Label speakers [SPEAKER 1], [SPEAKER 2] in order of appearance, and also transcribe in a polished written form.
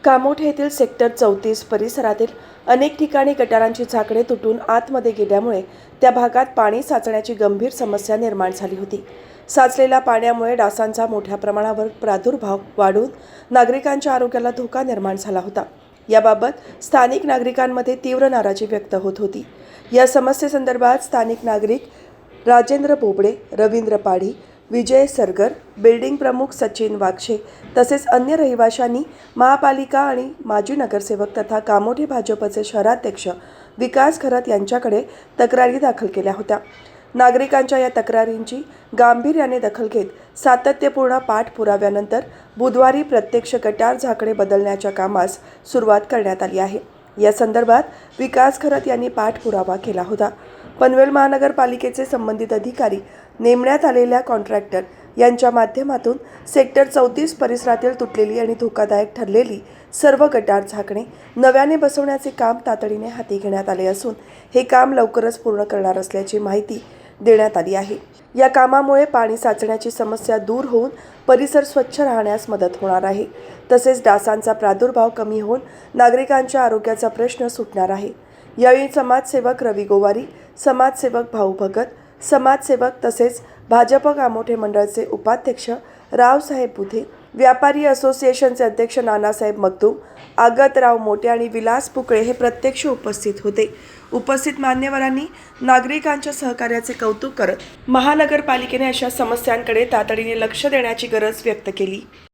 [SPEAKER 1] कामोठे येथील सेक्टर 34 परिसरातील अनेक ठिकाणी गटारांची झाकणे तुटून आतमध्ये गेल्यामुळे त्या भागात पाणी साचण्याची गंभीर समस्या निर्माण झाली होती. साचलेल्या पाण्यामुळे डासांचा मोठ्या प्रमाणावर प्रादुर्भाव वाढून नागरिकांच्या आरोग्याला धोका निर्माण झाला होता. याबाबत स्थानिक नागरिकांमध्ये तीव्र नाराजी व्यक्त होत होती. या समस्येसंदर्भात स्थानिक नागरिक राजेंद्र बोबडे, रवींद्र पाढी, विजय सरगर, बिल्डिंग प्रमुख सचिन वाक्षे तसेच अन्य रहिवाशांनी महापालिका आणि माजी नगरसेवक तथा कामोठे भाजपचे शहराध्यक्ष विकास खरत यांच्याकडे तक्रारी दाखल केल्या होत्या. नागरिकांच्या या तक्रारींची गांभीर्याने दखल घेत सातत्यपूर्ण पाठपुराव्यानंतर बुधवारी प्रत्यक्ष गटार झाकणे बदलण्याच्या कामास सुरुवात करण्यात आली आहे. या संदर्भात विकास खरत यांनी पाठपुरावा केला होता. पनवेल महानगरपालिकेचे संबंधित अधिकारी नेमण्यात आलेल्या कॉन्ट्रॅक्टर यांच्या माध्यमातून सेक्टर 34 परिसरातील तुटलेली आणि धोकादायक ठरलेली सर्व गटार झाकणे नव्याने बसवण्याचे काम तातडीने हाती घेण्यात आले असून हे काम लवकरच पूर्ण करणार असल्याची माहिती देण्यात आली आहे. या कामामुळे पाणी साचण्याची समस्या दूर होऊन परिसर स्वच्छ राहण्यास मदत होणार आहे. तसेच डासांचा प्रादुर्भाव कमी होऊन नागरिकांच्या आरोग्याचा प्रश्न सुटणार आहे. यावेळी समाजसेवक रवी गोवारी, समाजसेवक भाऊ भगत, समाजसेवक तसेच भाजप कामोठे मंडळचे उपाध्यक्ष रावसाहेब बुधे, व्यापारी असोसिएशनचे अध्यक्ष नानासाहेब मगदूम, आगतराव मोटे आणि विलास पुकळे हे प्रत्यक्ष उपस्थित होते. उपस्थित मान्यवरांनी नागरिकांच्या सहकार्याचे कौतुक करत महानगरपालिकेने अशा समस्यांकडे तातडीने लक्ष देण्याची गरज व्यक्त केली.